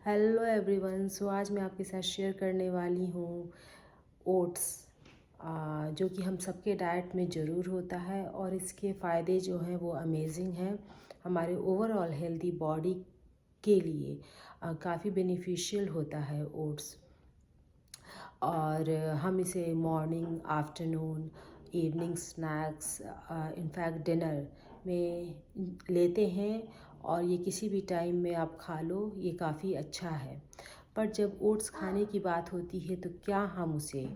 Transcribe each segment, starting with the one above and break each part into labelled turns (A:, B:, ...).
A: Hello everyone. आज मैं आपके साथ शेयर करने वाली हूँ ओट्स, जो कि हम सबके डाइट में ज़रूर होता है और इसके फ़ायदे जो हैं वो अमेजिंग हैं हमारे ओवरऑल हेल्दी बॉडी के लिए। काफ़ी बेनिफिशियल होता है ओट्स। और हम इसे morning, afternoon, evening snacks, in fact dinner में लेते हैं और ये किसी भी टाइम में आप खा लो, ये काफ़ी अच्छा है। पर जब ओट्स खाने की बात होती है तो क्या हम उसे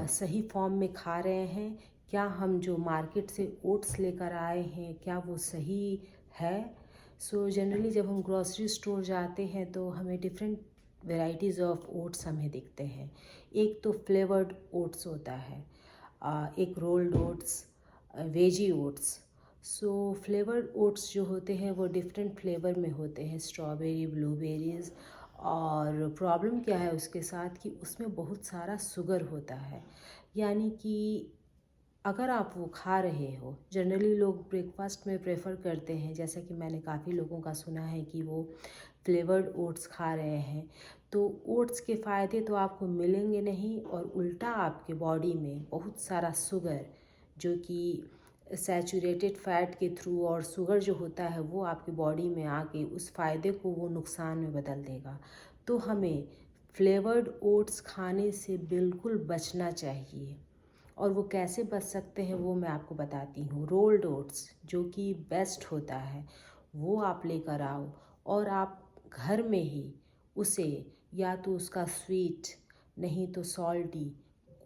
A: सही फॉर्म में खा रहे हैं? क्या हम जो मार्केट से ओट्स लेकर आए हैं क्या वो सही है? जनरली जब हम ग्रॉसरी स्टोर जाते हैं तो हमें डिफरेंट वेराइटीज़ ऑफ ओट्स हमें दिखते हैं। एक तो फ्लेवर्ड ओट्स होता है, एक rolled oats, veggie oats. Flavoured oats जो होते हैं वो डिफरेंट फ्लेवर में होते हैं, स्ट्रॉबेरी, ब्लूबेरीज़। और प्रॉब्लम क्या है उसके साथ कि उसमें बहुत सारा शुगर होता है। यानी कि अगर आप वो खा रहे हो, जनरली लोग ब्रेकफास्ट में प्रेफर करते हैं, जैसा कि मैंने काफ़ी लोगों का सुना है कि वो फ्लेवर्ड ओट्स खा रहे हैं, तो ओट्स के फ़ायदे तो आपको मिलेंगे नहीं और उल्टा आपके बॉडी में बहुत सारा शुगर, जो कि सैचुरेटेड फैट के थ्रू, और शुगर जो होता है वो आपकी बॉडी में आके उस फ़ायदे को वो नुकसान में बदल देगा। तो हमें फ्लेवर्ड ओट्स खाने से बिल्कुल बचना चाहिए। और वो कैसे बच सकते हैं वो मैं आपको बताती हूँ। रोल्ड ओट्स जो कि बेस्ट होता है वो आप लेकर आओ और आप घर में ही उसे, या तो उसका स्वीट, नहीं तो सॉल्टी,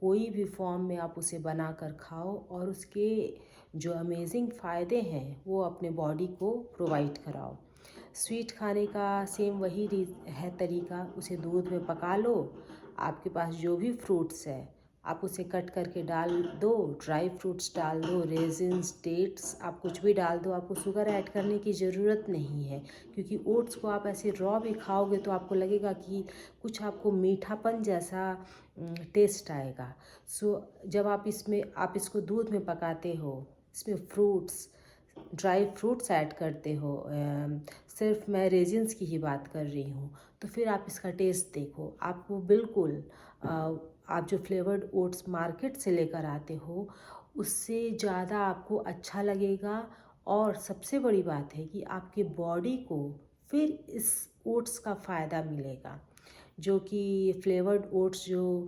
A: कोई भी फॉर्म में आप उसे बनाकर खाओ और उसके जो अमेजिंग फ़ायदे हैं वो अपने बॉडी को प्रोवाइड कराओ। स्वीट खाने का सेम वही है तरीका। उसे दूध में पका लो, आपके पास जो भी फ्रूट्स है आप उसे कट करके डाल दो, ड्राई फ्रूट्स डाल दो, रेजिन्स, डेट्स, आप कुछ भी डाल दो। आपको शुगर ऐड करने की ज़रूरत नहीं है, क्योंकि ओट्स को आप ऐसे रॉ भी खाओगे तो आपको लगेगा कि कुछ आपको मीठापन जैसा टेस्ट आएगा। जब आप इसको दूध में पकाते हो, इसमें फ्रूट्स, ड्राई फ्रूट्स ऐड करते हो, सिर्फ मैं रेजिन्स की ही बात कर रही हूँ, तो फिर आप इसका टेस्ट देखो, आपको बिल्कुल आप जो फ्लेवर्ड ओट्स मार्केट से लेकर आते हो उससे ज़्यादा आपको अच्छा लगेगा। और सबसे बड़ी बात है कि आपके बॉडी को फिर इस ओट्स का फ़ायदा मिलेगा। जो कि फ्लेवर्ड ओट्स जो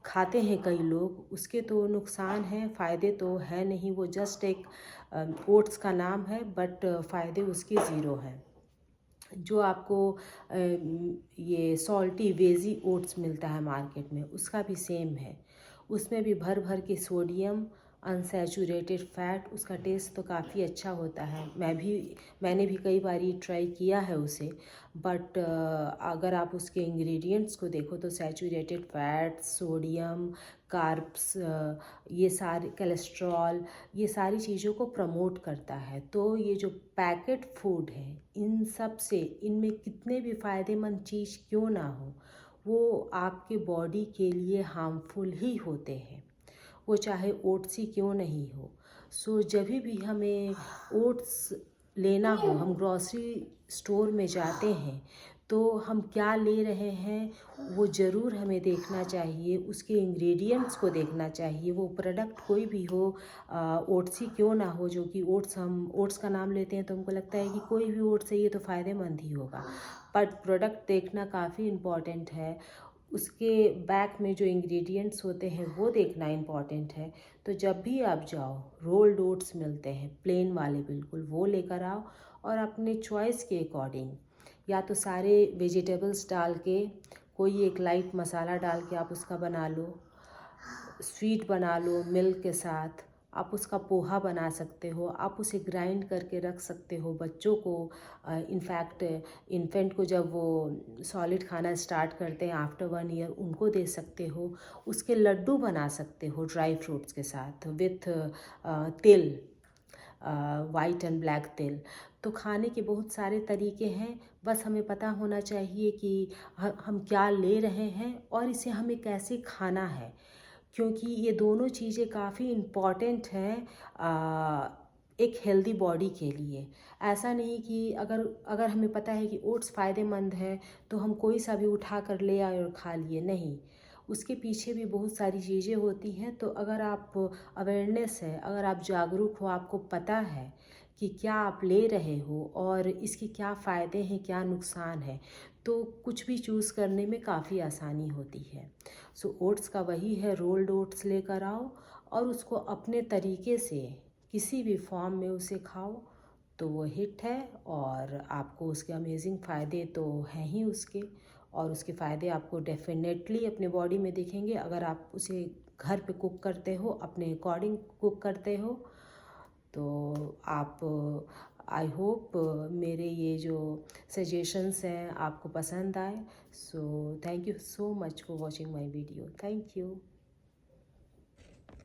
A: खाते हैं कई लोग, उसके तो नुकसान हैं, फ़ायदे तो है नहीं। वो जस्ट एक ओट्स का नाम है, बट फ़ायदे उसके ज़ीरो हैं। जो आपको ये सॉल्टी वेजी ओट्स मिलता है मार्केट में, उसका भी सेम है। उसमें भी भर भर के सोडियम, अनसैचुरेटेड फैट। उसका टेस्ट तो काफ़ी अच्छा होता है, मैंने भी कई बार ट्राई किया है उसे। बट अगर आप उसके इंग्रेडिएंट्स को देखो तो सैचुरेटेड फैट, सोडियम, कार्ब्स, ये सारे कोलेस्ट्रॉल, ये सारी चीज़ों को प्रमोट करता है। तो ये जो पैकेट फूड है, इन सब से, इनमें कितने भी फ़ायदेमंद चीज़ क्यों ना हो, वो आपके बॉडी के लिए हार्मफुल ही होते हैं, वो चाहे ओट्स ही क्यों नहीं हो। जब भी हमें ओट्स लेना हो, हम ग्रॉसरी स्टोर में जाते हैं तो हम क्या ले रहे हैं वो ज़रूर हमें देखना चाहिए, उसके इंग्रेडिएंट्स को देखना चाहिए। वो प्रोडक्ट कोई भी हो, ओट्स ही क्यों ना हो, जो कि हम ओट्स का नाम लेते हैं तो हमको लगता है कि कोई भी ओट्स है ये तो फ़ायदेमंद ही होगा, बट प्रोडक्ट देखना काफ़ी इम्पॉर्टेंट है। उसके बैक में जो इंग्रेडिएंट्स होते हैं वो देखना इम्पॉर्टेंट है। तो जब भी आप जाओ, रोल्ड ओट्स मिलते हैं प्लेन वाले, बिल्कुल वो लेकर आओ और अपने चॉइस के अकॉर्डिंग, या तो सारे वेजिटेबल्स डाल के, कोई एक लाइट मसाला डाल के आप उसका बना लो, स्वीट बना लो मिल्क के साथ। आप उसका पोहा बना सकते हो, आप उसे ग्राइंड करके रख सकते हो बच्चों को। इनफैक्ट इन्फेंट को जब वो सॉलिड खाना स्टार्ट करते हैं आफ्टर 1 ईयर, उनको दे सकते हो। उसके लड्डू बना सकते हो ड्राई फ्रूट्स के साथ विथ तिल, वाइट एंड ब्लैक तिल। तो खाने के बहुत सारे तरीके हैं, बस हमें पता होना चाहिए कि हम क्या ले रहे हैं और इसे हमें कैसे खाना है, क्योंकि ये दोनों चीज़ें काफ़ी इम्पॉर्टेंट हैं एक हेल्दी बॉडी के लिए। ऐसा नहीं कि अगर अगर हमें पता है कि ओट्स फ़ायदेमंद है तो हम कोई सा भी उठा कर ले आए और खा लिए, नहीं। उसके पीछे भी बहुत सारी चीज़ें होती हैं। तो अगर आप अवेयरनेस है, अगर आप जागरूक हो, आपको पता है कि क्या आप ले रहे हो और इसके क्या फ़ायदे हैं, क्या नुकसान है, तो कुछ भी चूज़ करने में काफ़ी आसानी होती है। सो ओट्स का वही है, रोल्ड ओट्स लेकर आओ और उसको अपने तरीके से किसी भी फॉर्म में उसे खाओ तो वो हिट है। और आपको उसके अमेजिंग फ़ायदे तो हैं ही उसके, और उसके फ़ायदे आपको डेफिनेटली अपने बॉडी में दिखेंगे अगर आप उसे घर पे कुक करते हो, अपने अकॉर्डिंग कुक करते हो। तो आप, आई होप मेरे ये जो सजेशंस हैं आपको पसंद आए। So thank you so much for watching my video. Thank you.